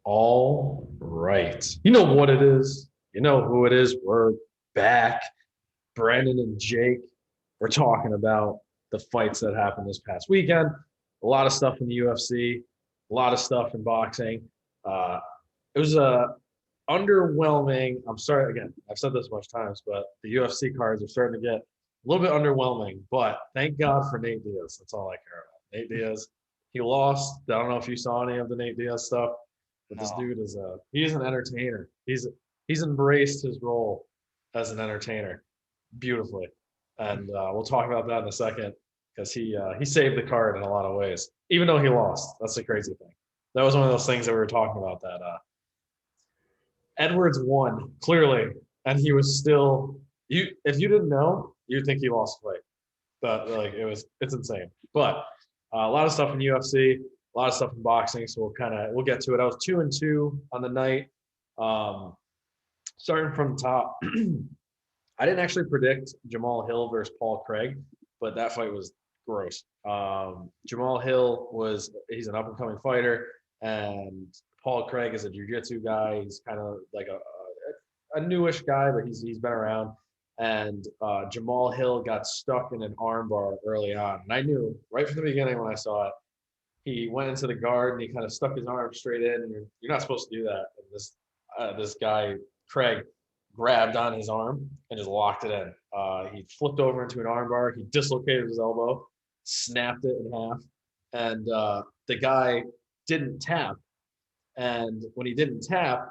All right. You know what it is. You know who it is. We're back. Brandon and Jake. We're talking about the fights that happened this past weekend. A lot of stuff in the UFC, a lot of stuff in boxing. Uh, it was a underwhelming. I'm sorry again. I've said this much times, but the UFC cards are starting to get a little bit underwhelming. But thank God for Nate Diaz. That's all I care about. Nate Diaz. He lost. I don't know if you saw any of the Nate Diaz stuff, but this No. dude is he's an entertainer. He's embraced his role as an entertainer beautifully, and we'll talk about that in a second because he saved the card in a lot of ways, even though he lost. That's the crazy thing. That was one of those things that we were talking about that Edwards won clearly, and he was still you. If you didn't know, you'd think he lost the fight. But like it's insane. But a lot of stuff in UFC, a lot of stuff in boxing. So we'll get to it. I was 2-2 on the night. Um, Starting from the top, I didn't actually predict Jamal Hill versus Paul Craig, but that fight was gross. Jamal Hill he's an up and coming fighter, and Paul Craig is a jiu-jitsu guy. He's kind of like a newish guy, but he's been around. And Jamal Hill got stuck in an armbar early on, and I knew right from the beginning when I saw it. He went into the guard and he kind of stuck his arm straight in, and you're not supposed to do that. And this guy Craig grabbed on his arm and just locked it in. He flipped over into an armbar. He dislocated his elbow, snapped it in half, and the guy didn't tap. And when he didn't tap,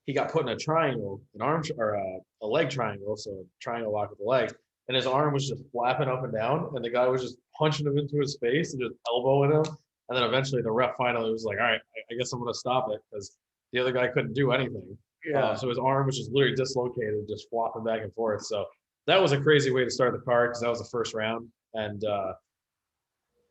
he got put in a triangle, an arm or a leg triangle, so a triangle lock with the legs. And his arm was just flapping up and down, and the guy was just punching him into his face and just elbowing him. And then eventually, the ref finally was like, "All right, I guess I'm going to stop it," because the other guy couldn't do anything. Yeah. So his arm was just literally dislocated, just flopping back and forth. So that was a crazy way to start the card because that was the first round, and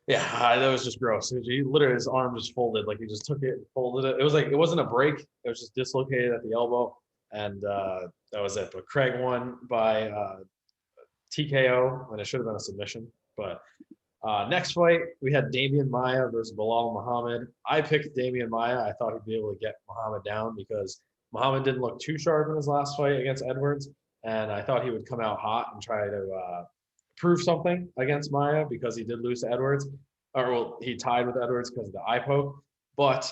yeah, that was just gross. He literally his arm just folded, like he just took it and folded it. It was like it wasn't a break; it was just dislocated at the elbow, and that was it. But Craig won by TKO, and it should have been a submission. But next fight, we had Damian Maia versus Bilal Muhammad. I picked Damian Maia. I thought he'd be able to get Muhammad down because Muhammad didn't look too sharp in his last fight against Edwards, and I thought he would come out hot and try to prove something against Maia because he did lose to Edwards, or well, he tied with Edwards because of the eye poke. But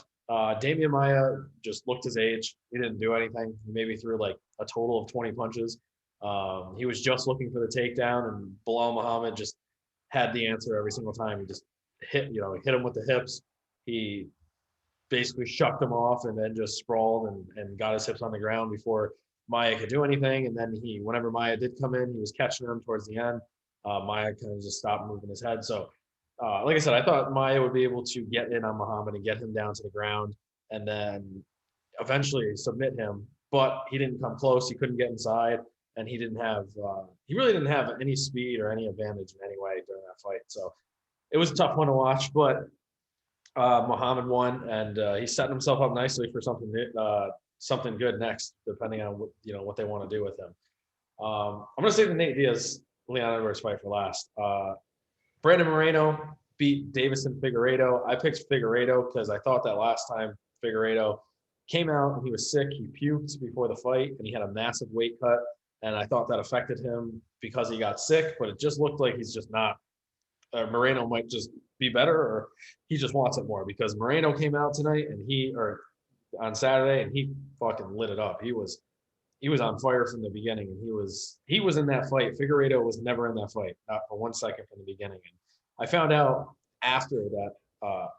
Damian Maia just looked his age. He didn't do anything. He maybe threw like a total of 20 punches. He was just looking for the takedown, and Bilal Muhammad just had the answer every single time. He just hit him with the hips. He basically shucked him off and then just sprawled and got his hips on the ground before Maia could do anything. And then whenever Maia did come in, he was catching him towards the end. Maia kind of just stopped moving his head. So, like I said, I thought Maia would be able to get in on Muhammad and get him down to the ground and then eventually submit him. But he didn't come close. He couldn't get inside, and he really didn't have any speed or any advantage in any way during that fight. So it was a tough one to watch, but Muhammad won, and he's setting himself up nicely for something good next, depending on what they want to do with him. I'm going to save the Nate Diaz Leon Edwards fight for last. Brandon Moreno beat Davison Figueiredo. I picked Figueiredo because I thought that last time Figueiredo came out and he was sick. He puked before the fight, and he had a massive weight cut. And I thought that affected him because he got sick, but it just looked like he's just not. Moreno might just be better, or he just wants it more because Moreno came out tonight or on Saturday, and he fucking lit it up. He was on fire from the beginning, and he was in that fight. Figueiredo was never in that fight, not for 1 second from the beginning. And I found out after that.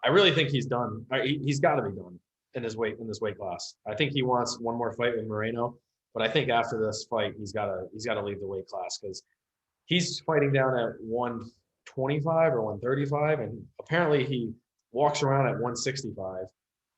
I really think he's done. He's got to be done in this weight class. I think he wants one more fight with Moreno, but I think after this fight, he's got to leave the weight class because he's fighting down at 125 or 135, and apparently he walks around at 165,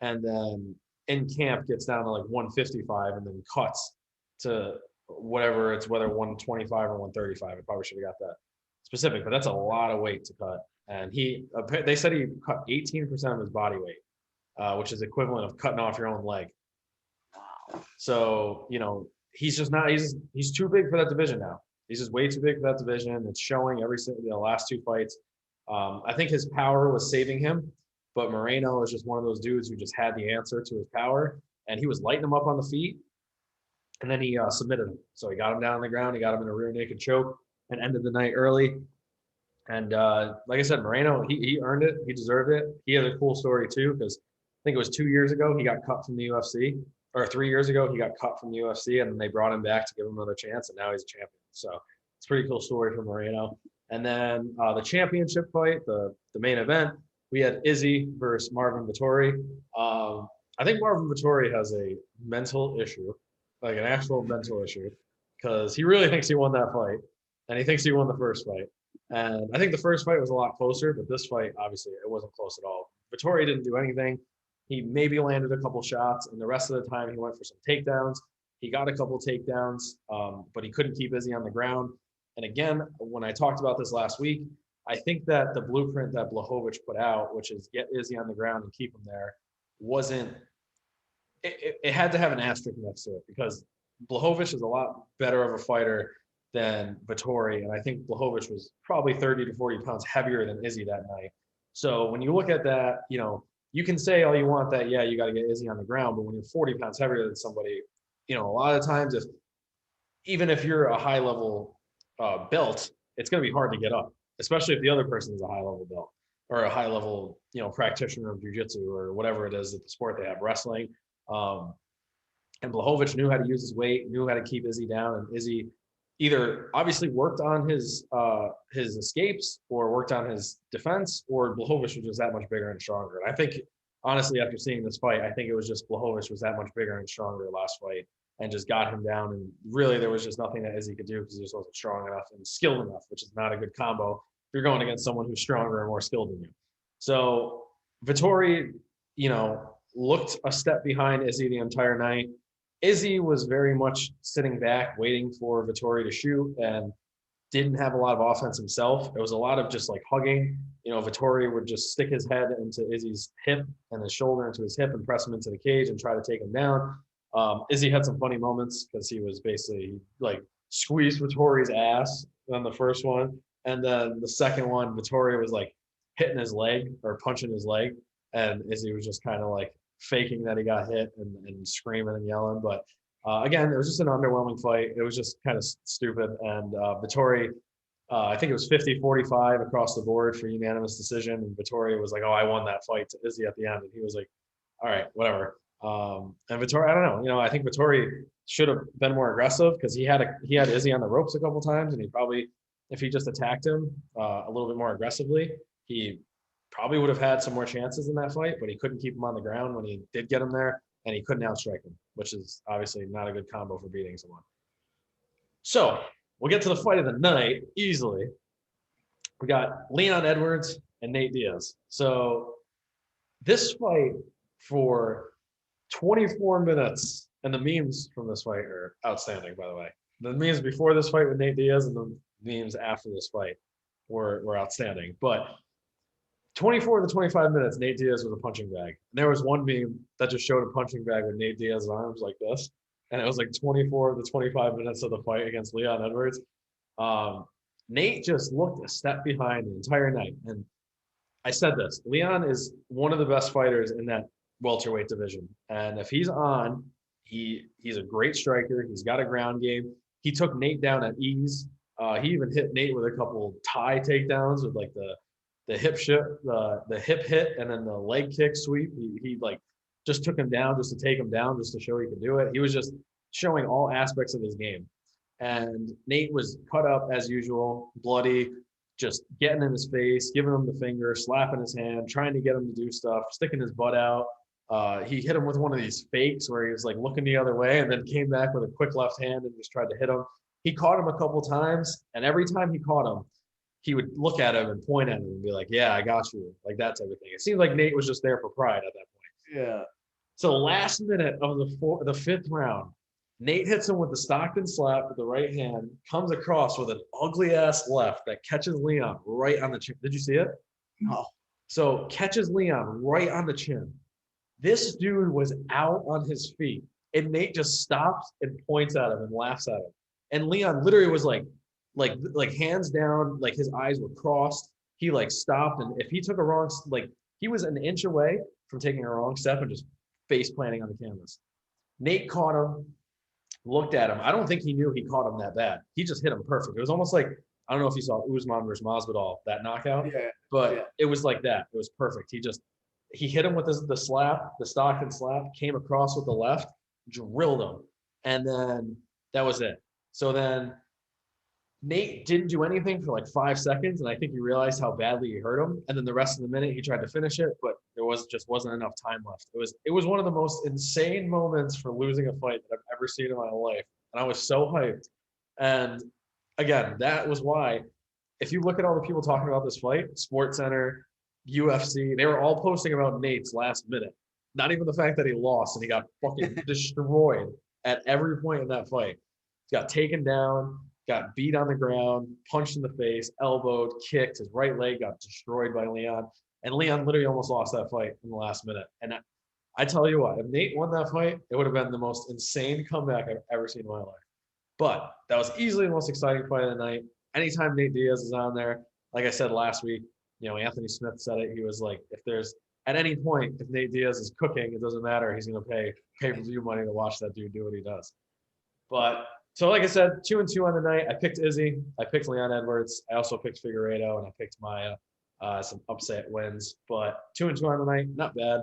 and then in camp gets down to like 155, and then cuts to whether 125 or 135. I probably should have got that specific, but that's a lot of weight to cut. And they said he cut 18% of his body weight, which is equivalent of cutting off your own leg. Wow. So he's just not. He's too big for that division now. He's just way too big for that division. It's showing every single the last two fights. I think his power was saving him, but Moreno is just one of those dudes who just had the answer to his power, and he was lighting him up on the feet, and then he submitted him. So he got him down on the ground, he got him in a rear naked choke, and ended the night early. And like I said, Moreno, he earned it. He deserved it. He has a cool story too, because I think it was 2 years ago he got cut from the UFC, or 3 years ago he got cut from the UFC, and then they brought him back to give him another chance, and now he's a champion. So it's a pretty cool story for Moreno. And then the championship fight, the main event, we had Izzy versus Marvin Vettori. I think Marvin Vettori has a mental issue, like an actual mental issue, because he really thinks he won that fight, and he thinks he won the first fight. And I think the first fight was a lot closer, but this fight, obviously, it wasn't close at all. Vettori didn't do anything. He maybe landed a couple shots, and the rest of the time he went for some takedowns. He got a couple takedowns, but he couldn't keep Izzy on the ground. And again, when I talked about this last week, I think that the blueprint that Blachowicz put out, which is get Izzy on the ground and keep him there, wasn't – it had to have an asterisk next to it, because Blachowicz is a lot better of a fighter than Vettori, and I think Blachowicz was probably 30 to 40 pounds heavier than Izzy that night. So when you look at that, you can say all you want that, yeah, you got to get Izzy on the ground, but when you're 40 pounds heavier than somebody, a lot of times, even if you're a high level belt, it's going to be hard to get up, especially if the other person is a high level belt or a high level, practitioner of jiu-jitsu or whatever it is that the sport they have, wrestling. And Blachowicz knew how to use his weight, knew how to keep Izzy down, and Izzy either obviously worked on his escapes or worked on his defense, or Blachowicz was just that much bigger and stronger. And I think, honestly, after seeing this fight, I think it was just Blachowicz was that much bigger and stronger last fight and just got him down. And really, there was just nothing that Izzy could do because he just wasn't strong enough and skilled enough, which is not a good combo if you're going against someone who's stronger and more skilled than you. So Vettori, looked a step behind Izzy the entire night. Izzy was very much sitting back, waiting for Vettori to shoot, and didn't have a lot of offense himself. It was a lot of just like hugging. Vettori would just stick his head into Izzy's hip and his shoulder into his hip and press him into the cage and try to take him down. Izzy had some funny moments because he was basically like squeezed Vettori's ass on the first one. And then the second one, Vettori was like hitting his leg or punching his leg. And Izzy was just kind of like faking that he got hit and screaming and yelling. But again, it was just an underwhelming fight. It was just kind of stupid. And Vettori, I think it was 50-45 across the board for unanimous decision. And Vettori was like, "Oh, I won that fight" to Izzy at the end. And he was like, "All right, whatever." And Vettori, I don't know. I think Vettori should have been more aggressive because he had Izzy on the ropes a couple times, and he probably, if he just attacked him a little bit more aggressively, he probably would have had some more chances in that fight, but he couldn't keep him on the ground when he did get him there, and he couldn't outstrike him, which is obviously not a good combo for beating someone. So we'll get to the fight of the night easily. We got Leon Edwards and Nate Diaz. So this fight for 24 minutes, and the memes from this fight are outstanding, by the way. The memes before this fight with Nate Diaz and the memes after this fight were outstanding. But 24 to 25 minutes, Nate Diaz was a punching bag. And there was one meme that just showed a punching bag with Nate Diaz's arms like this. And it was like 24 to 25 minutes of the fight against Leon Edwards. Nate just looked a step behind the entire night. And I said this, Leon is one of the best fighters in that welterweight division. And if he's on, he's a great striker. He's got a ground game. He took Nate down at ease. He even hit Nate with a couple tie takedowns with like the hip hit, and then the leg kick sweep. He like just took him down just to take him down, just to show he could do it. He was just showing all aspects of his game. And Nate was cut up as usual, bloody, just getting in his face, giving him the finger, slapping his hand, trying to get him to do stuff, sticking his butt out. He hit him with one of these fakes where he was like looking the other way and then came back with a quick left hand and just tried to hit him. He caught him a couple times, and every time he caught him, he would look at him and point at him and be like, "Yeah, I got you," like that type of thing. It seemed like Nate was just there for pride at that point. Yeah. So last minute of the fifth round, Nate hits him with the Stockton slap with the right hand, comes across with an ugly ass left that catches Leon right on the chin. Did you see it? No. So catches Leon right on the chin. This dude was out on his feet, and Nate just stops and points at him and laughs at him. And Leon literally was like hands down, like his eyes were crossed. He like stopped, and if he took a wrong, like He was an inch away from taking a wrong step and just face planting on the canvas. Nate caught him, looked at him. I don't think he knew he caught him that bad. He just hit him perfect. It was almost like, I don't know if you saw Usman versus Masvidal, that knockout, but it was like that. It was perfect. He hit him with the slap, the Stockton slap, came across with the left, drilled him, and then that was it. So then Nate didn't do anything for like 5 seconds, and I think he realized how badly he hurt him. And then the rest of the minute, he tried to finish it, but there wasn't enough time left. It was one of the most insane moments for losing a fight that I've ever seen in my life, and I was so hyped. And again, that was why, if you look at all the people talking about this fight, SportsCenter, UFC, they were all posting about Nate's last minute. Not even the fact that he lost and he got fucking destroyed at every point in that fight. He got taken down, got beat on the ground, punched in the face, elbowed, kicked. His right leg got destroyed by Leon. And Leon literally almost lost that fight in the last minute. And I tell you what, if Nate won that fight, it would have been the most insane comeback I've ever seen in my life. But that was easily the most exciting fight of the night. Anytime Nate Diaz is on there, like I said last week, Anthony Smith said it. He was like, if there's at any point, if Nate Diaz is cooking, it doesn't matter. He's going to pay pay-per-view money to watch that dude do what he does. But so, like I said, 2-2 on the night. I picked Izzy. I picked Leon Edwards. I also picked Figueiredo, and I picked Maya. Some upset wins, but 2-2 on the night, not bad.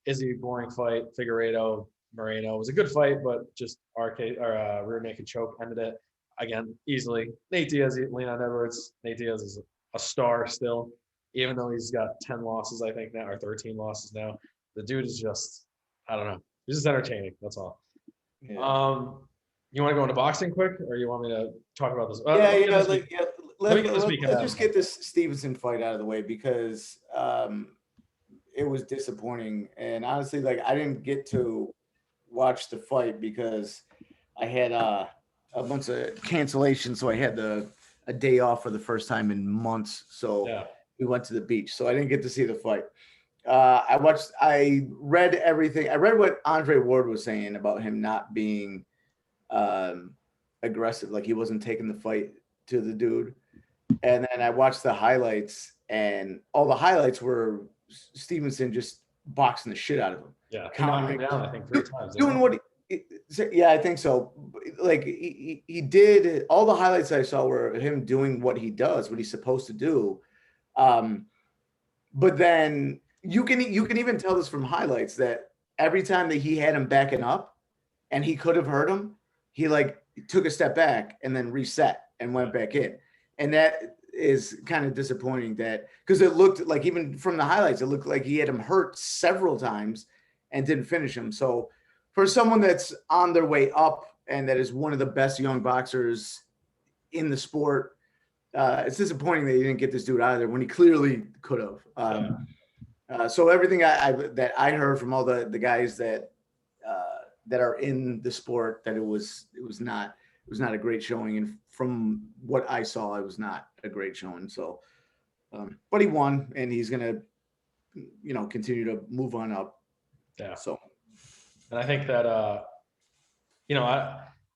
Izzy, boring fight. Figueiredo, Moreno was a good fight, but just rear naked choke ended it. Again, easily. Nate Diaz, Leon Edwards. Nate Diaz is a star still, even though he's got 10 losses, I think now, or 13 losses now. The dude is just, I don't know. He's just entertaining. That's all. Yeah. You want to go into boxing quick, or you want me to talk about this? Let's just get this Stevenson fight out of the way, because it was disappointing. And honestly, I didn't get to watch the fight because I had a bunch of cancellations, so I had a day off for the first time in months. So we went to the beach, so I didn't get to see the fight. I read everything. I read what Andre Ward was saying about him not being aggressive, like he wasn't taking the fight to the dude. And then I watched the highlights, and all the highlights were Stevenson just boxing the shit out of him. Yeah, countering down, I think 3 times. Doing what I think so. Like he did. All the highlights I saw were him doing what he does, what he's supposed to do. But then you can even tell this from highlights that every time that he had him backing up and he could have hurt him, he took a step back and then reset and went back in. And that is kind of disappointing, that because it looked like, even from the highlights, it looked like he had him hurt several times and didn't finish him. So for someone that's on their way up and that is one of the best young boxers in the sport, it's disappointing that he didn't get this dude out of there when he clearly could have. So everything that I heard from all the guys that are in the sport, that it was not a great showing, and from what I saw, it was not a great showing. So, but he won, and he's gonna, continue to move on up. Yeah. So, and I think that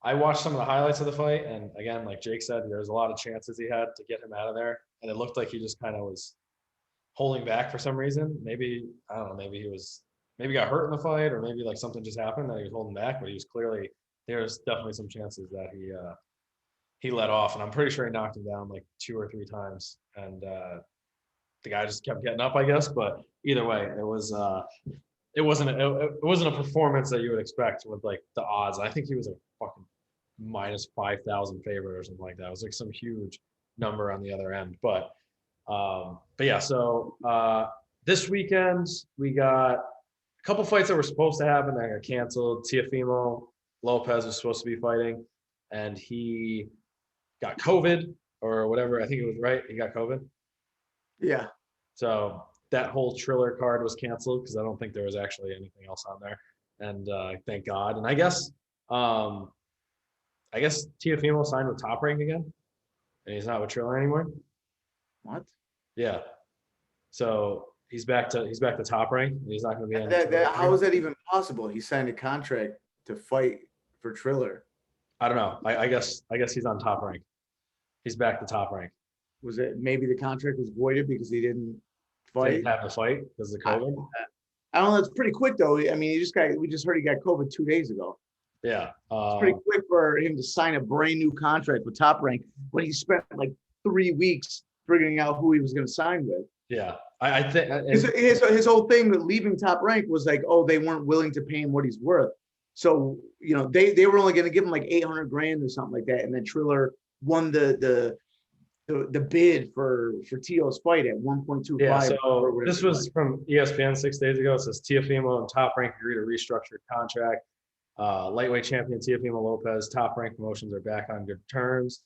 I watched some of the highlights of the fight, and again, like Jake said, there was a lot of chances he had to get him out of there, and it looked like he just kind of was holding back for some reason. Maybe, I don't know, maybe got hurt in the fight, or maybe something just happened that he was holding back, but he was clearly, there's definitely some chances that he let off, and I'm pretty sure he knocked him down 2 or 3 times, and the guy just kept getting up, I guess. But either way, it wasn't a performance that you would expect with the odds. I think he was a fucking minus 5,000 favorite or something like that. It was some huge number on the other end. But yeah, so this weekend we got a couple fights that were supposed to happen that got canceled. Teofimo Lopez was supposed to be fighting, and he got COVID or whatever. I think it was right. He got COVID. Yeah. So that whole Triller card was canceled because I don't think there was actually anything else on there. And thank God. And I guess Teofimo signed with Top Rank again, and he's not with Triller anymore. What? Yeah. So he's back to Top Rank. And he's not going to be on. How is that even possible? He signed a contract to fight for Triller. I don't know. I guess he's on Top Rank. He's back to Top Rank. Was it maybe the contract was voided because he didn't fight. Didn't have the fight because of COVID. I don't know. It's pretty quick though. I mean, we just heard he got COVID 2 days ago. Yeah. It's pretty quick for him to sign a brand new contract with Top Rank when he spent like 3 weeks figuring out who he was going to sign with. Yeah. I think his whole thing with leaving Top Rank was like, oh, they weren't willing to pay him what he's worth. So, you know, they were only going to give him like 800 grand or something like that. And then Triller won the bid for Tio's fight at 1.25. Yeah, so this was from ESPN 6 days ago. It says Teofimo and Top Rank agree to restructure contract. Lightweight champion Teofimo Lopez, Top Rank promotions are back on good terms.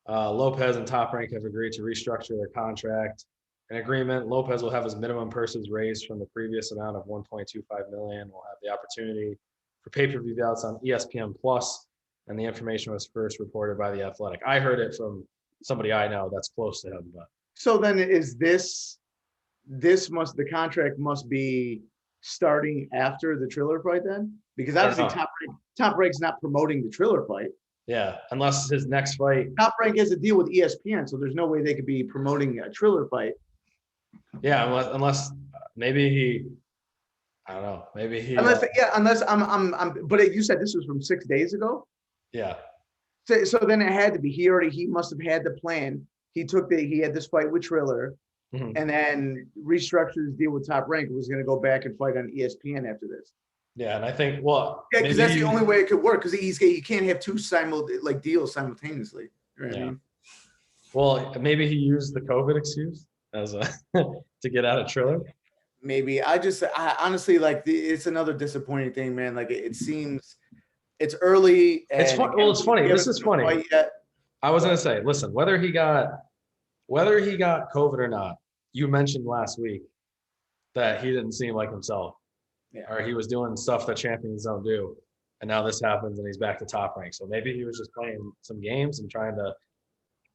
Lopez and Top Rank have agreed to restructure their contract. An agreement, Lopez will have his minimum purses raised from the previous amount of 1.25 million. Will have the opportunity for pay-per-view bouts on ESPN Plus, and the information was first reported by The Athletic. I heard it from somebody I know that's close to him. But so then is the contract must be starting after the Triller fight then? Because obviously Top Rank's not promoting the Triller fight. Yeah, unless his next fight. Top Rank has a deal with ESPN, so there's no way they could be promoting a Triller fight. Yeah, unless maybe he, I don't know, maybe he. Unless I'm. But you said this was from 6 days ago. Yeah. So then it had to be. He must have had the plan. He had this fight with Triller, and then restructured his deal with Top Rank. Was going to go back and fight on ESPN after this. Yeah, and I think because that's the only way it could work. Because he can't have two deals simultaneously. Right? Yeah. Well, maybe he used the COVID excuse as a to get out of Triller. Maybe I honestly like it's another disappointing thing, man. Like it seems it's early. It's fun. Well, it's funny. This is funny. I was gonna say, listen, whether he got COVID or not, you mentioned last week that he didn't seem like himself, or he was doing stuff that champions don't do, and now this happens and he's back to Top Rank. So maybe he was just playing some games and trying to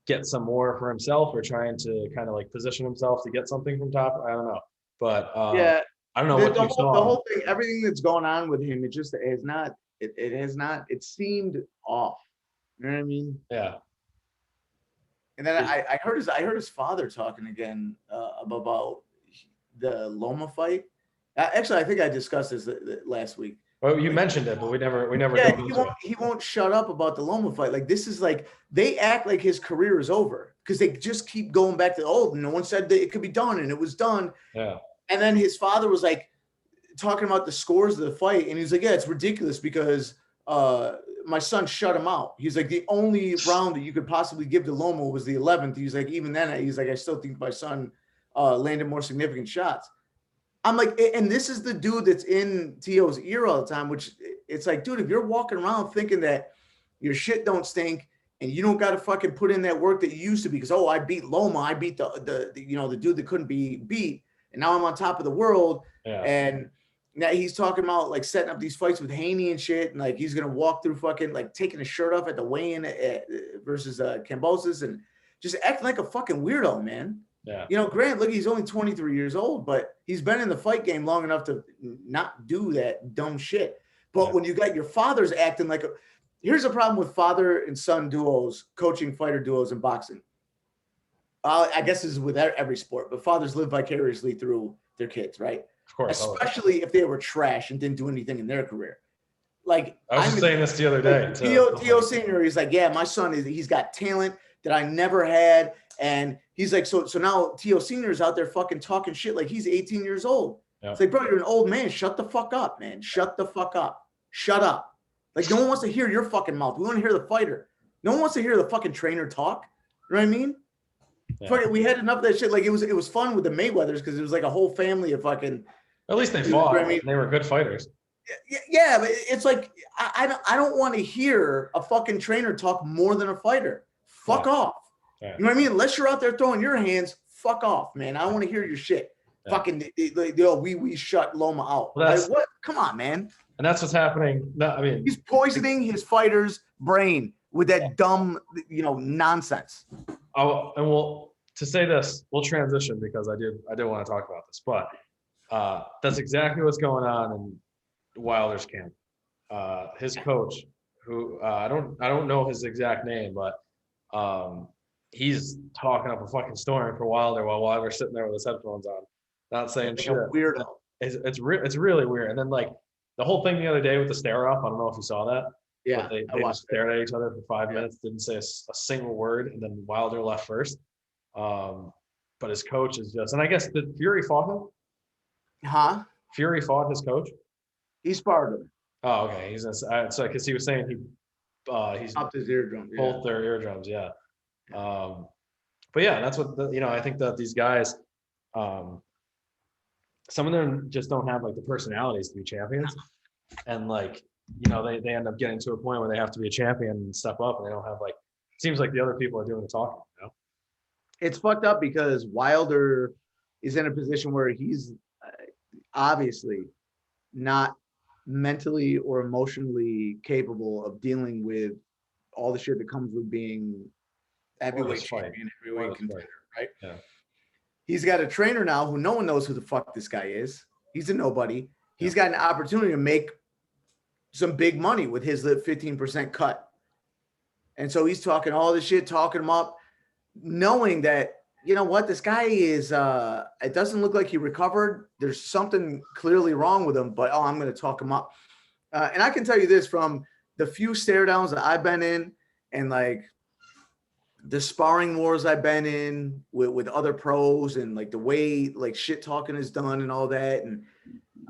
get some more for himself, or trying to kind of like position himself to get something from Top. I don't know, but I don't know what you saw. The whole thing, everything that's going on with him, it seemed off. You know what I mean? Yeah. And then I heard his father talking again about the Loma fight. Actually, I think I discussed this last week. Well, you mentioned it, but we never. Yeah, he won't shut up about the Loma fight. Like this is like they act like his career is over because they just keep going back to no one said that it could be done, and it was done. Yeah. And then his father was like talking about the scores of the fight, and he's like, "Yeah, it's ridiculous because my son shut him out." He's like, the only round that you could possibly give to Loma was the 11th. He's like, even then, he's like, I still think my son landed more significant shots. I'm like, and this is the dude that's in Tio's ear all the time, which it's like, dude, if you're walking around thinking that your shit don't stink and you don't got to fucking put in that work that you used to be because, I beat Loma, I beat the dude that couldn't be beat, and now I'm on top of the world. Yeah. And now he's talking about like setting up these fights with Haney and shit, and like he's gonna walk through fucking like taking his shirt off at the weigh-in versus Kambosos and just acting like a fucking weirdo, man. Yeah. Grant, look, he's only 23 years old, but he's been in the fight game long enough to not do that dumb shit. But when you got your fathers acting like here's a problem with father and son duos, coaching fighter duos in boxing. I guess this is with every sport, but fathers live vicariously through their kids, right? Of course. Especially if they were trash and didn't do anything in their career. Like I was just saying this the other day. Tio Senior, he's like, yeah, my son he's got talent that I never had. And he's like, so now Tio Senior is out there fucking talking shit like he's 18 years old. Yeah. It's like, bro, you're an old man. Shut the fuck up, man. Shut the fuck up. Shut up. Like, no one wants to hear your fucking mouth. We want to hear the fighter. No one wants to hear the fucking trainer talk. You know what I mean? Yeah. We had enough of that shit. Like, it was fun with the Mayweathers because it was like a whole family of fucking. At least they fought. You know I mean? They were good fighters. Yeah, but it's like I don't want to hear a fucking trainer talk more than a fighter. Fuck off. Yeah. You know what I mean? Unless you're out there throwing your hands, fuck off, man. I want to hear your shit. Yeah. Fucking, we shut Loma out. Well, like, what? Come on, man. And that's what's happening. No, I mean, he's poisoning his fighter's brain with that dumb, nonsense. Oh, and to say this, we'll transition because I did want to talk about this, but that's exactly what's going on in Wilder's camp. His coach, who I don't know his exact name, but he's talking up a fucking storm for Wilder while Wilder's sitting there with his headphones on. not saying Like shit. a weirdo. It's really weird. And then like the whole thing the other day with the stare off, I don't know if you saw that. Yeah, But they I watched just stared it. at each other for 5 minutes, didn't say a single word, and then Wilder left first. But his coach is just, and I guess did Fury fought him? Huh? Fury fought his coach. He sparred him. Oh, okay. So because he was saying he's Popped his eardrum. Yeah. both their eardrums, yeah. But yeah, that's what I think that these guys, some of them just don't have like the personalities to be champions, and like they end up getting to a point where they have to be a champion and step up, and they don't have like. It seems like the other people are doing the talking. It's fucked up because Wilder is in a position where he's obviously not mentally or emotionally capable of dealing with all the shit that comes with being heavyweight champion, heavyweight contender, right? Yeah. He's got a trainer now who no one knows who the fuck this guy is. He's a nobody. He's got an opportunity to make some big money with his 15% cut. And so he's talking all this shit, talking him up, knowing that, you know what, this guy is, it doesn't look like he recovered. There's something clearly wrong with him, but, I'm going to talk him up. And I can tell you this from the few stare downs that I've been in and like the sparring wars I've been in with other pros and like the way like shit talking is done and all that. And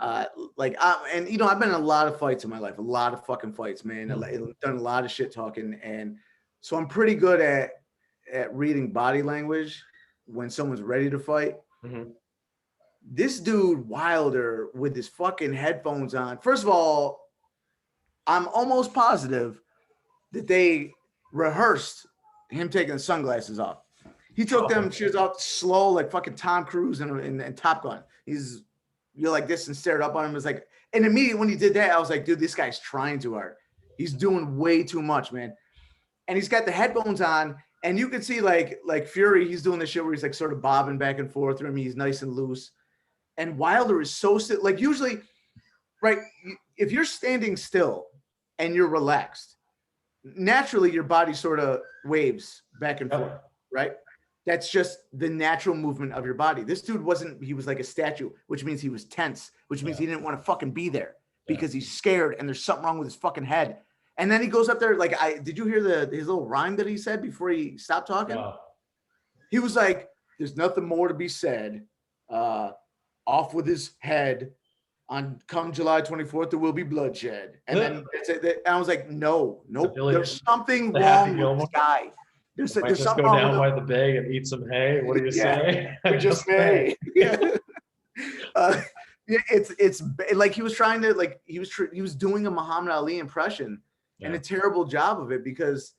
I've been in a lot of fights in my life, a lot of fucking fights, man. I've done a lot of shit talking. And so I'm pretty good at reading body language when someone's ready to fight. Mm-hmm. This dude Wilder with his fucking headphones on. First of all, I'm almost positive that they rehearsed him taking the sunglasses off. He took them shit off slow, like fucking Tom Cruise in Top Gun. You're like this and stared up on him. It was like, and immediately when he did that, I was like, dude, this guy's trying too hard. He's doing way too much, man. And he's got the headphones on, and you can see like Fury, he's doing the shit where he's like sort of bobbing back and forth. I mean, he's nice and loose. And Wilder is so still. Like usually, right? If you're standing still and you're relaxed, naturally your body sort of waves back and forth, right? That's just the natural movement of your body. This dude wasn't, he was like a statue, which means he was tense, which means he didn't want to fucking be there because he's scared and there's something wrong with his fucking head. And then he goes up there, like, did you hear his little rhyme that he said before he stopped talking? He was like, there's nothing more to be said. Off with his head. On come July 24th, there will be bloodshed. And then I was like, nope. There's something wrong with this guy. There's something go wrong down with by the bay and eat some hay. What do you say? We just may. Yeah. It's like he was trying to like he was doing a Muhammad Ali impression and a terrible job of it because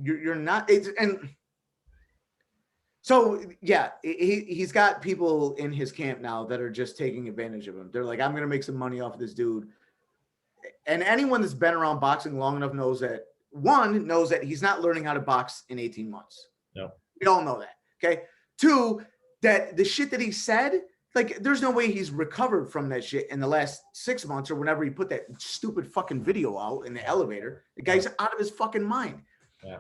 you're not. So yeah, he's got people in his camp now that are just taking advantage of him. They're like, I'm gonna make some money off of this dude. And anyone that's been around boxing long enough knows that he's not learning how to box in 18 months. No. We all know that. Okay. 2, that the shit that he said, like, there's no way he's recovered from that shit in the last 6 months or whenever he put that stupid fucking video out in the elevator. The guy's out of his fucking mind. Yeah.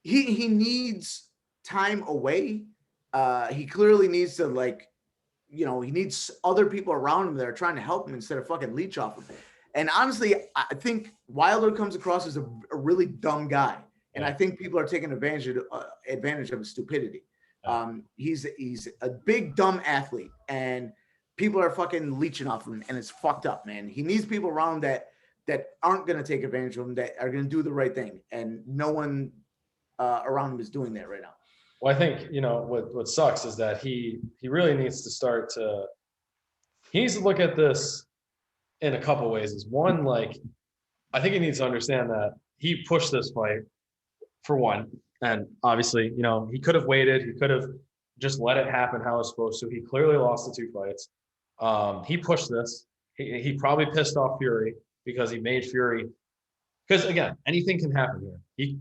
He needs time away. He clearly needs to, like, he needs other people around him that are trying to help him instead of fucking leech off him. And honestly, I think Wilder comes across as a really dumb guy. And I think people are taking advantage of his stupidity. He's a big dumb athlete, and people are fucking leeching off him, and it's fucked up, man. He needs people around that aren't going to take advantage of him, that are going to do the right thing, and no one around him is doing that right now. Well, I think what sucks is that he really needs to he needs to look at this in a couple ways. Is one, like, I think he needs to understand that he pushed this fight for one. And obviously, he could have waited. He could have just let it happen how it was supposed to. He clearly lost the 2 fights. He pushed this. He probably pissed off Fury because he made Fury. Because again, anything can happen here.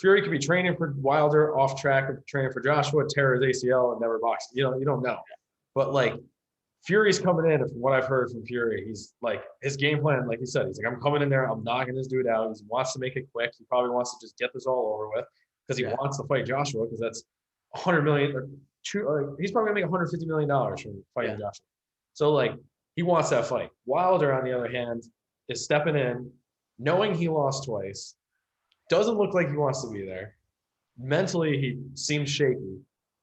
Fury could be training for Wilder off track, or training for Joshua, tear his ACL, and never box. You don't know. But like, Fury's coming in, and from what I've heard from Fury, he's like, his game plan, like he said, he's like, I'm coming in there, I'm knocking this dude out. He wants to make it quick. He probably wants to just get this all over with because he wants to fight Joshua, because that's $100 million. he's probably gonna make $150 million from fighting Yeah. Joshua. So like he wants that fight. Wilder, on the other hand, is stepping in, knowing he lost twice, doesn't look like he wants to be there. Mentally, he seems shaky.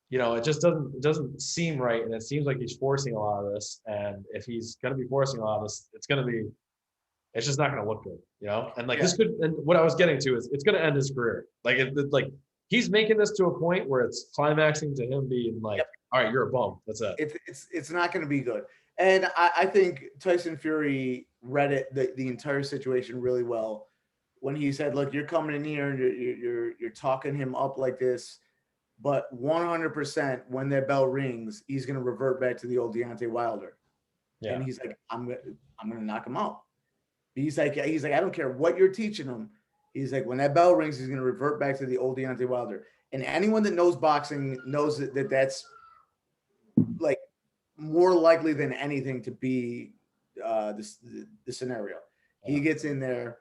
It just doesn't seem right, and it seems like he's forcing a lot of this. And if he's gonna be forcing a lot of this, it's just not gonna look good. And like this could. And what I was getting to is it's gonna end his career. Like he's making this to a point where it's climaxing to him being like, all right, you're a bum. That's it. It's not going to be good. And I think Tyson Fury read the entire situation really well when he said, "Look, you're coming in here and you're talking him up like this, but 100% when that bell rings, he's going to revert back to the old Deontay Wilder." Yeah. And he's like, "I'm gonna knock him out." He's like, I don't care what you're teaching him. He's like, when that bell rings, he's gonna revert back to the old Deontay Wilder. And anyone that knows boxing knows that's like more likely than anything to be the scenario. He gets in there,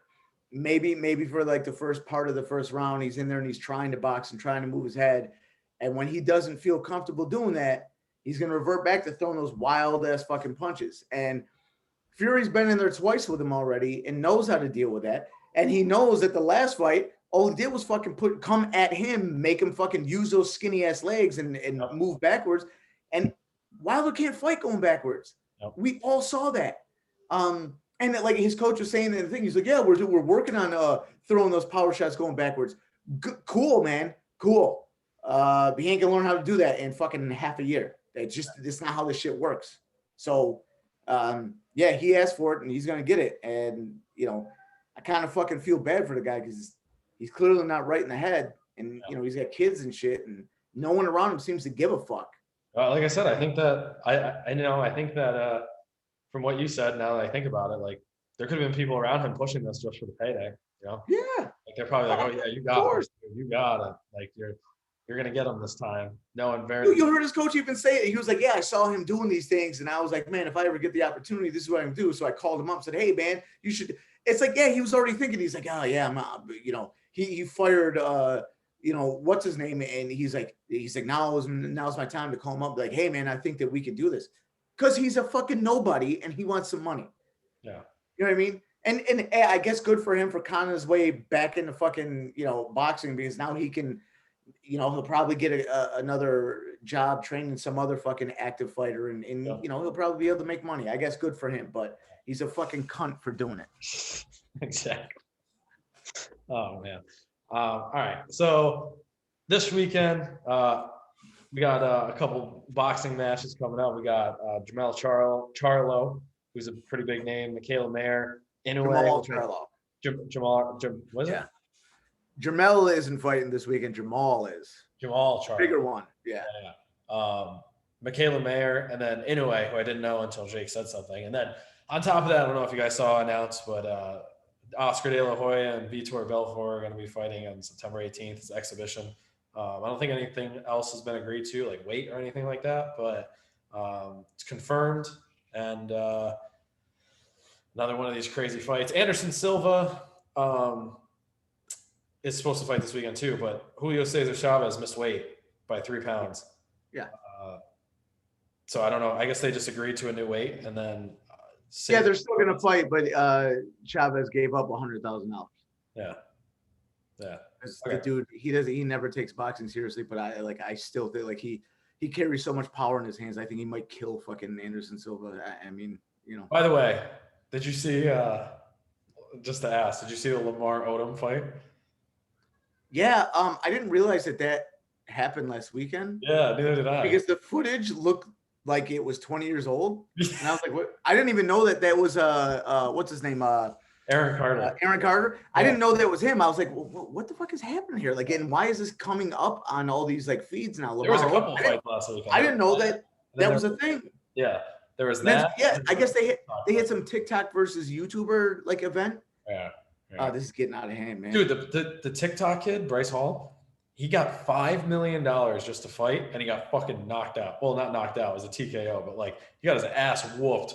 maybe for like the first part of the first round, he's in there and he's trying to box and trying to move his head. And when he doesn't feel comfortable doing that, he's gonna revert back to throwing those wild ass fucking punches. And Fury's been in there twice with him already and knows how to deal with that. And he knows that the last fight, all he did was fucking come at him, make him fucking use those skinny ass legs and move backwards. And Wilder can't fight going backwards. Yep. We all saw that. And that, like his coach was saying, the thing, he's like, yeah, we're working on throwing those power shots going backwards. Cool, man. Cool. But he ain't gonna learn how to do that in fucking half a year. That's not how this shit works. So yeah, he asked for it and he's gonna get it. And I kind of fucking feel bad for the guy because he's clearly not right in the head, and he's got kids and shit, and no one around him seems to give a fuck. Like I said, I think that I think that from what you said, now that I think about it, like there could have been people around him pushing this just for the payday. Yeah. Like they're probably like, oh yeah, you got it, you got it. Like you're gonna get him this time. No one very. You heard his coach even say it. He was like, yeah, I saw him doing these things, and I was like, man, if I ever get the opportunity, this is what I'm gonna do. So I called him up and said, hey man, you should. It's like, yeah, he was already thinking. He's like, oh yeah, I'm not, he fired what's his name, and he's like now's my time to call him up, like, hey man, I think that we can do this, because he's a fucking nobody and he wants some money. Yeah, you know what I mean. And I guess good for him for conning his way back into fucking boxing, because now he can, he'll probably get another job training some other fucking active fighter, and he'll probably be able to make money. I guess good for him, but he's a fucking cunt for doing it. Exactly. Oh man. All right. So this weekend, we got a couple boxing matches coming up. We got Jamel Charlo, who's a pretty big name. Michaela Mayer. Jamal Charlo. Was it? Jamel isn't fighting this weekend. Jamal is. Jamal Charlo. Bigger one. Yeah. Michaela Mayer, and then Inoue, who I didn't know until Jake said something. And then on top of that, I don't know if you guys saw announced, but Oscar De La Hoya and Vitor Belfort are going to be fighting on September 18th. It's exhibition. I don't think anything else has been agreed to, like weight or anything like that, but it's confirmed. And another one of these crazy fights. Anderson Silva is supposed to fight this weekend too, but Julio Cesar Chavez missed weight by 3 pounds. Yeah. So I don't know. I guess they just agreed to a new weight, and then they're still gonna fight, but Chavez gave up $100,000. Yeah. Okay. The dude, he never takes boxing seriously, but I still think like he carries so much power in his hands. I think he might kill fucking Anderson Silva. I mean, By the way, did you see? Just to ask, did you see the Lamar Odom fight? Yeah. I didn't realize that happened last weekend. Yeah, neither did I. Because the footage looked like it was 20 years old, and I was like, "What?" I didn't even know that was what's his name? Aaron Carter. Aaron Carter. Yeah. I didn't know that was him. I was like, what the fuck is happening here? Like, and why is this coming up on all these like feeds now? There was a couple fights last week. I didn't know that was a thing. Yeah, there was that. Yeah, I guess they had some TikTok versus YouTuber like event. Yeah. This is getting out of hand, man. Dude, the TikTok kid, Bryce Hall, he got $5 million just to fight, and he got fucking knocked out. Well, not knocked out, it was a TKO, but like he got his ass whooped,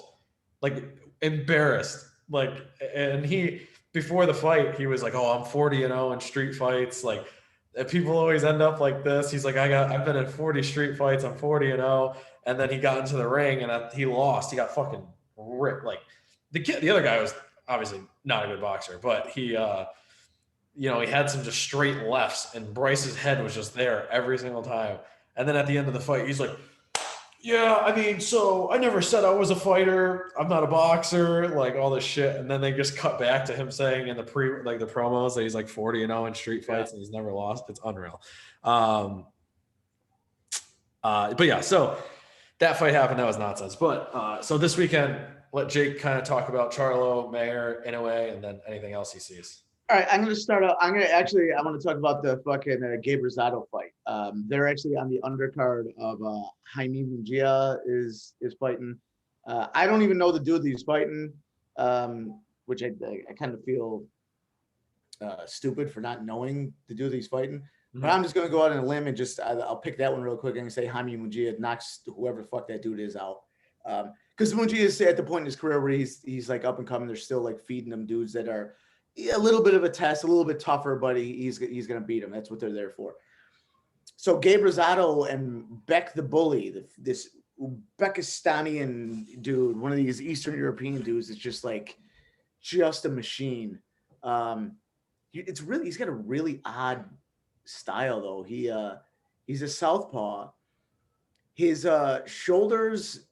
like embarrassed. Like, and he before the fight, he was like, "Oh, I'm 40-0 in street fights." Like, And people always end up like this. He's like, I've been in 40 street fights. I'm 40-0. And then he got into the ring and he lost. He got fucking ripped. Like the other guy was obviously not a good boxer, but he he had some just straight lefts, and Bryce's head was just there every single time. And then at the end of the fight, he's like, yeah, I mean, so I never said I was a fighter. I'm not a boxer, like all this shit. And then they just cut back to him saying in the the promos that he's like 40-0 in street fights and he's never lost. It's unreal. But yeah, so that fight happened. That was nonsense. But so this weekend, let Jake kind of talk about Charlo, Mayer, Inoue, and then anything else he sees. All right, I'm going to start out. I want to talk about the fucking Gabe Rosado fight. They're actually on the undercard of Jaime Munguia is fighting. I don't even know the dude that he's fighting, which I kind of feel stupid for not knowing the dude that he's fighting. Mm-hmm. But I'm just going to go out on a limb and just I'll pick that one real quick and say Jaime Munguia knocks whoever the fuck that dude is out. Because Munguia is at the point in his career where he's like up and coming. They're still like feeding him dudes that are a little bit of a test, a little bit tougher, but he's going to beat him. That's what they're there for. So Gabe Rosado and Beck the Bully, this Uzbekistani dude, one of these Eastern European dudes, is just a machine. He's got a really odd style though. He's a southpaw. His shoulders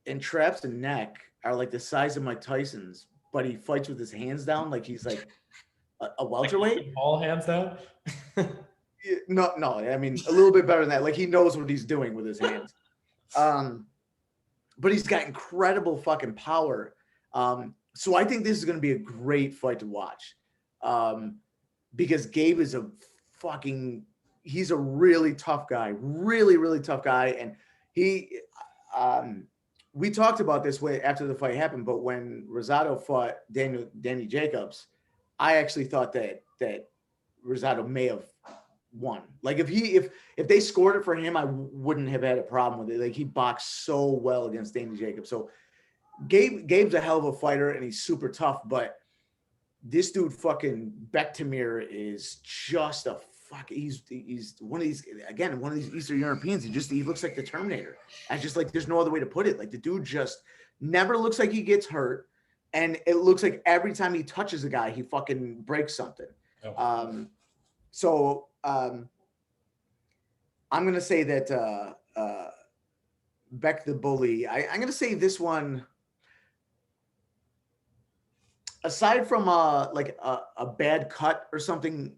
and traps and neck are like the size of Mike Tyson's, but he fights with his hands down like he's like a welterweight. Like all hands down? No. I mean, a little bit better than that. Like he knows what he's doing with his hands. But he's got incredible fucking power. So I think this is going to be a great fight to watch. Because Gabe is he's a really tough guy, really, really tough guy. And we talked about this way after the fight happened, but when Rosado fought Danny Jacobs, I actually thought that Rosado may have won. Like if they scored it for him, I wouldn't have had a problem with it. Like he boxed so well against Danny Jacobs. So Gabe's a hell of a fighter and he's super tough, but this dude fucking Bektemir is just a he's one of these Eastern Europeans. He looks like the Terminator. I just like there's no other way to put it. Like the dude just never looks like he gets hurt, and it looks like every time he touches a guy, he fucking breaks something. Oh. I'm gonna say that Beck the Bully. I'm gonna say this one. Aside from a bad cut or something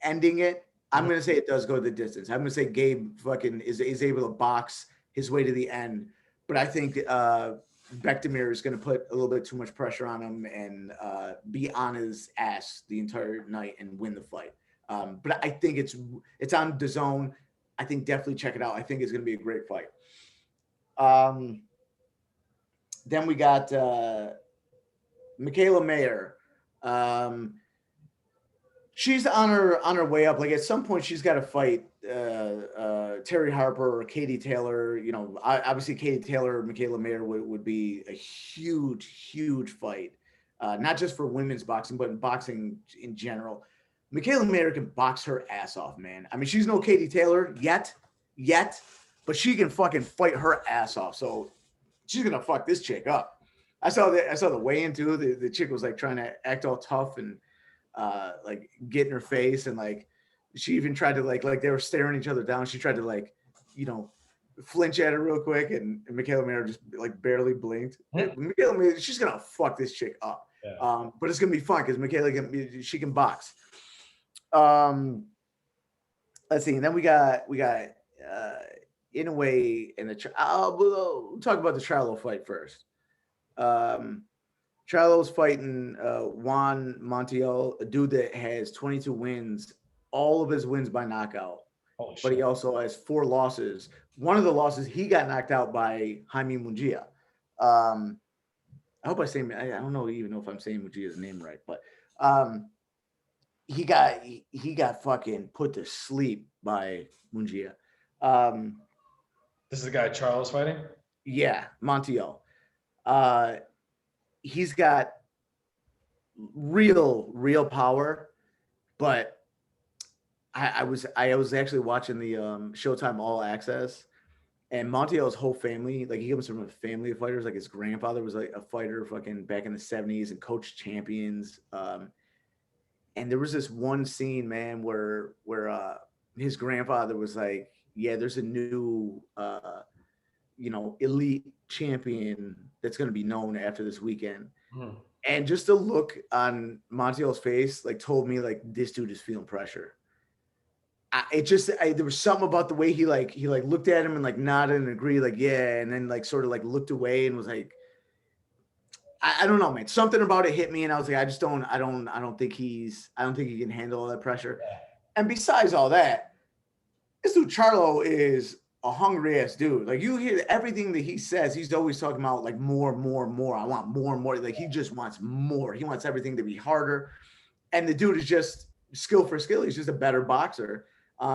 ending it, I'm going to say it does go the distance. I'm going to say Gabe fucking is able to box his way to the end. But I think Bektemir is going to put a little bit too much pressure on him and be on his ass the entire night and win the fight. But I think it's on DAZN. I think definitely check it out. I think it's going to be a great fight. Then we got Michaela Mayer. She's on her way up. Like at some point, she's got to fight Terry Harper or Katie Taylor. You know, obviously Katie Taylor, Michaela Mayer would be a huge fight, not just for women's boxing, but in boxing in general. Michaela Mayer can box her ass off, man. I mean, she's no Katie Taylor yet, but she can fucking fight her ass off. So she's gonna fuck this chick up. I saw the weigh-in too. The chick was like trying to act all tough and like get in her face, and like she even tried to like they were staring each other down. She tried to like, you know, flinch at her real quick, and Michaela Mayer just like barely blinked. Michaela Mayer, she's gonna fuck this chick up. Yeah. But it's gonna be fun because Michaela she can box. Let's see, and then we got Inoue and we'll talk about the Charlo fight first. Charlo's fighting Juan Montiel, a dude that has 22 wins, all of his wins by knockout. But he also has 4 losses. One of the losses, he got knocked out by Jaime Munguia. I hope I don't know even know if I'm saying Mungia's name right, but he got fucking put to sleep by Munguia. This is the guy Charlo's fighting? Yeah, Montiel. He's got real power, but I was actually watching the Showtime All Access, and Montiel's whole family, like he comes from a family of fighters. Like his grandfather was like a fighter, fucking back in the '70s, and coached champions. And there was this one scene, man, where his grandfather was like, "Yeah, there's a new elite champion that's going to be known after this weekend." Hmm. And just the look on Montiel's face, like, told me like this dude is feeling pressure. There was something about the way he looked at him and like nodded and agreed, like yeah, and then like sort of like looked away and was like, I don't know, man. Something about it hit me, and I was like, I don't think he can handle all that pressure. And besides all that, this dude Charlo is a hungry ass dude. Like you hear everything that he says, he's always talking about like more, more, more. I want more and more. Like he just wants more. He wants everything to be harder. And the dude is just skill for skill. He's just a better boxer.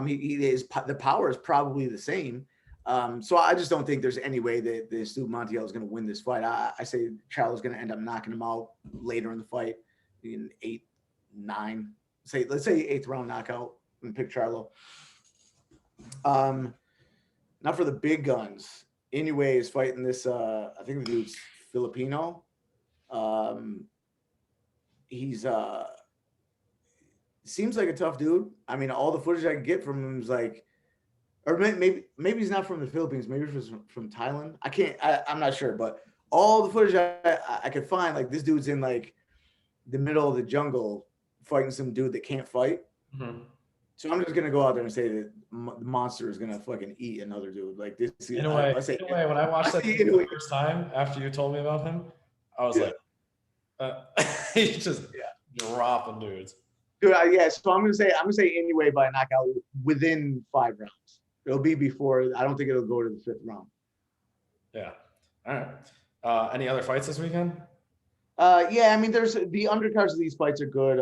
He is the power is probably the same. So I just don't think there's any way that this dude Montiel is going to win this fight. I say Charlo's going to end up knocking him out later in the fight in 8, 9. Let's say 8th round knockout and pick Charlo. Now for the big guns. Inoue is fighting this. I think the dude's Filipino. He's seems like a tough dude. I mean, all the footage I could get from him is like, or maybe he's not from the Philippines. Maybe he's from Thailand. I'm not sure, but all the footage I could find, like this dude's in like the middle of the jungle fighting some dude that can't fight. Mm-hmm. So I'm just gonna go out there and say that the monster is gonna fucking eat another dude. Like this. In a way, when I watched that the first time after you told me about him, I was like, he's just dropping dudes. Dude, so I'm gonna say anyway by knockout within 5 rounds. It'll be before. I don't think it'll go to the 5th round. Yeah. All right. Any other fights this weekend? Yeah, I mean, there's the undercards of these fights are good.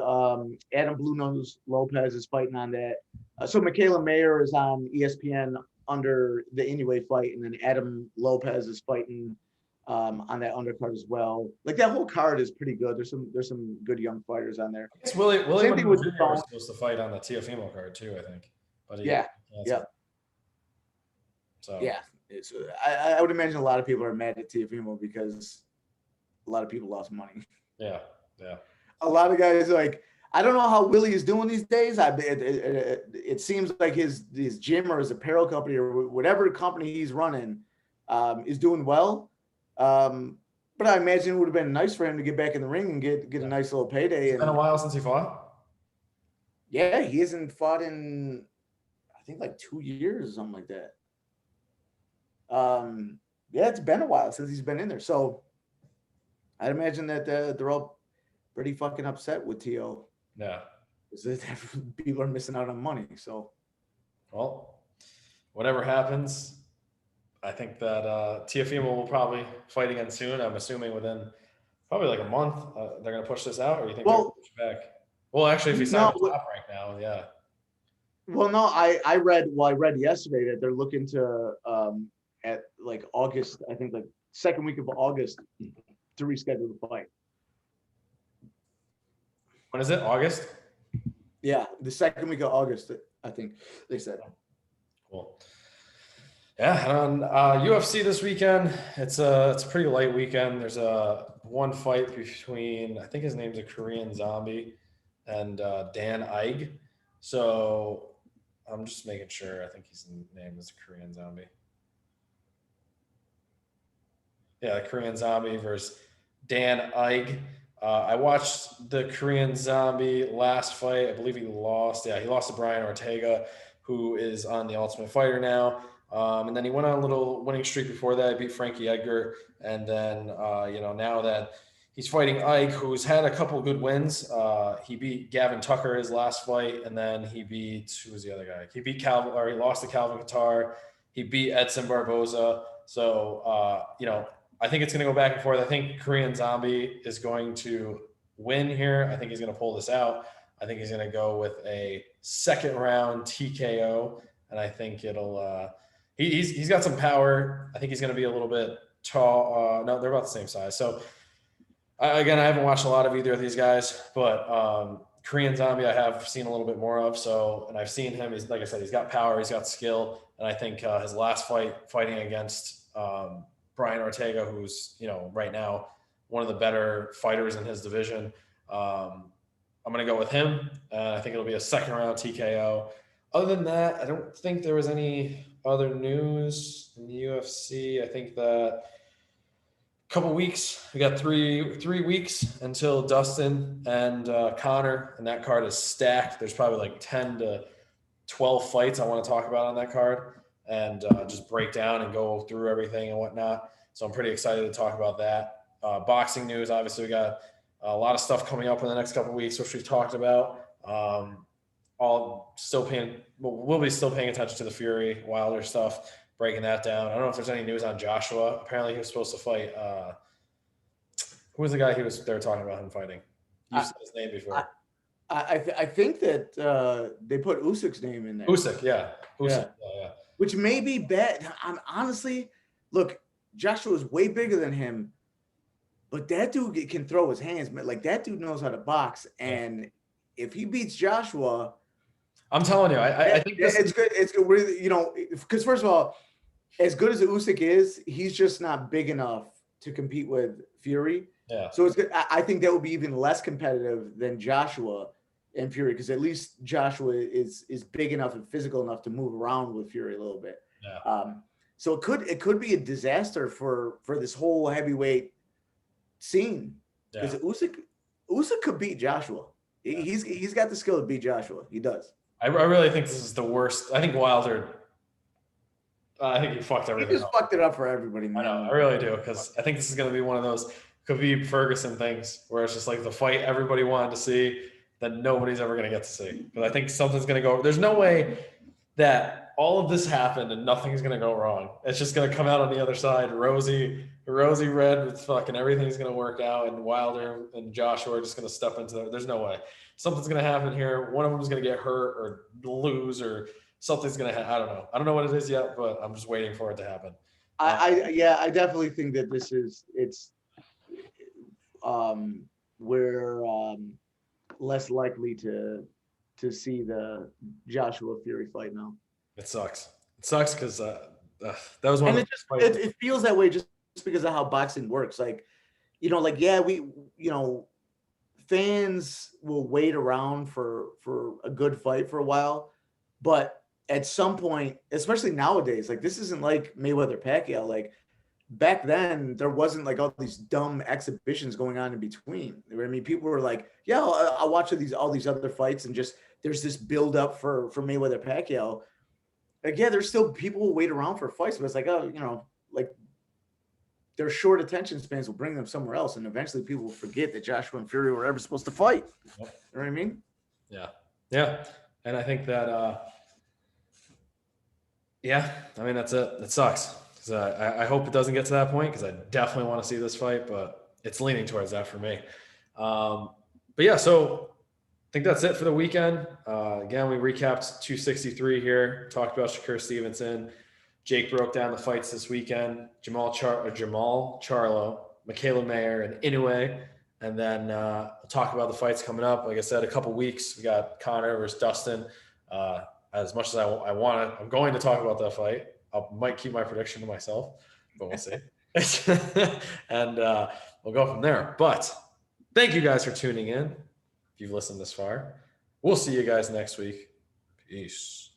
Adam Blue Nose Lopez is fighting on that. So Michaela Mayer is on ESPN under the Inoue fight, and then Adam Lopez is fighting on that undercard as well. Like that whole card is pretty good. There's some good young fighters on there. I guess Willie Same thing with Jr. was supposed to fight on the Teofimo card too, I think. But yeah. So yeah, I would imagine a lot of people are mad at Teofimo because a lot of people lost money. Yeah. A lot of guys like, I don't know how Willie is doing these days. It seems like his gym or his apparel company or whatever company he's running is doing well. But I imagine it would have been nice for him to get back in the ring and get a nice little payday. It's been a while since he fought. Yeah, he hasn't fought in I think like 2 years or something like that. Yeah, it's been a while since he's been in there. So I'd imagine that they're all pretty fucking upset with T.O. Yeah. People are missing out on money. So, well, whatever happens, I think that Teofimo will probably fight again soon. I'm assuming within probably like a month they're going to push this out, or you think they're going to push it back? Well, actually, if he's not top rank now, yeah. Well, no, I read yesterday that they're looking to at like August, I think like 2nd week of August to reschedule the fight. When is it? August? Yeah, the 2nd week of August, I think they said. Cool. Yeah, and on UFC this weekend, it's a pretty light weekend. There's one fight between, I think his name's a Korean Zombie, and Dan Ige. So I'm just making sure. I think his name is a Korean Zombie. Yeah, the Korean Zombie versus Dan Ige. I watched the Korean Zombie last fight. I believe he lost. Yeah, he lost to Brian Ortega, who is on the Ultimate Fighter now. And then he went on a little winning streak before that. He beat Frankie Edgar. And then, now that he's fighting Ike, who's had a couple of good wins. He beat Gavin Tucker his last fight. And then he beat, who was the other guy? He lost to Calvin Kattar. He beat Edson Barboza. So, I think it's going to go back and forth. I think Korean Zombie is going to win here. I think he's going to pull this out. I think he's going to go with a 2nd round TKO. And I think it'll, he's got some power. I think he's going to be a little bit tall. No, they're about the same size. So, I haven't watched a lot of either of these guys, but Korean Zombie I have seen a little bit more of. So, and I've seen him. He's, like I said, he's got power, he's got skill, and I think his last fighting against Brian Ortega, who's right now one of the better fighters in his division. I'm going to go with him. I think it'll be a second round TKO. Other than that, I don't think there was any other news in the UFC. I think that couple weeks. We got three weeks until Dustin and Connor, and that card is stacked. There's probably like 10 to 12 fights I want to talk about on that card, and just break down and go through everything and whatnot. So I'm pretty excited to talk about that. Boxing news, obviously, we got a lot of stuff coming up in the next couple of weeks, which we've talked about. We'll be still paying attention to the Fury Wilder stuff, breaking that down. I don't know if there's any news on Joshua. Apparently, he was supposed to fight. Who was the guy they were talking about him fighting? You've said his name before. I think that they put Usyk's name in there. Usyk, yeah. Usyk, yeah. Which may be bad. Honestly, look, Joshua's way bigger than him, but that dude can throw his hands. Like, that dude knows how to box, and if he beats Joshua, I'm telling you, I think it's good. It's good. Because first of all, as good as Usyk is, he's just not big enough to compete with Fury. Yeah. So it's good. I think that will be even less competitive than Joshua and Fury, because at least Joshua is big enough and physical enough to move around with Fury a little bit. Yeah. So it could be a disaster for this whole heavyweight scene, because Usyk could beat Joshua. He's got the skill to beat Joshua. He does. I really think this is the worst. I think Wilder. I think he fucked everything. He just fucked it up for everybody, man. I know. I really do, because I think this is going to be one of those Khabib Ferguson things where it's just like the fight everybody wanted to see that nobody's ever going to get to see. But I think something's going to go. There's no way that all of this happened and nothing's going to go wrong. It's just going to come out on the other side, rosy red with fucking everything's going to work out, and Wilder and Joshua are just going to step into there's no way. Something's going to happen here. One of them is going to get hurt or lose, or something's going to happen. I don't know. I don't know what it is yet, but I'm just waiting for it to happen. I definitely think that we're less likely to see the Joshua Fury fight now. It sucks. It sucks because that was one. And it feels that way just because of how boxing works. Like, fans will wait around for a good fight for a while, but at some point, especially nowadays, like, this isn't like Mayweather Pacquiao. Like, back then, there wasn't like all these dumb exhibitions going on in between. I mean, people were like, yeah, I'll watch all these other fights, and just there's this build up for Mayweather Pacquiao. Like, yeah, there's still people who wait around for fights, but it's like, like, their short attention spans will bring them somewhere else, and eventually people will forget that Joshua and Fury were ever supposed to fight. You know what I mean? Yeah. And I think that, I mean, that's it. It sucks. I hope it doesn't get to that point, because I definitely want to see this fight, but it's leaning towards that for me. But yeah, so I think that's it for the weekend. Again, we recapped 263 here, talked about Shakur Stevenson. Jake broke down the fights this weekend: Jamal Charlo, Michaela Mayer, and Inoue. And then we'll talk about the fights coming up. Like I said, a couple weeks. We got Connor versus Dustin. As much as I want it, I'm going to talk about that fight. I might keep my prediction to myself, but we'll see. And we'll go from there. But thank you guys for tuning in. If you've listened this far, we'll see you guys next week. Peace.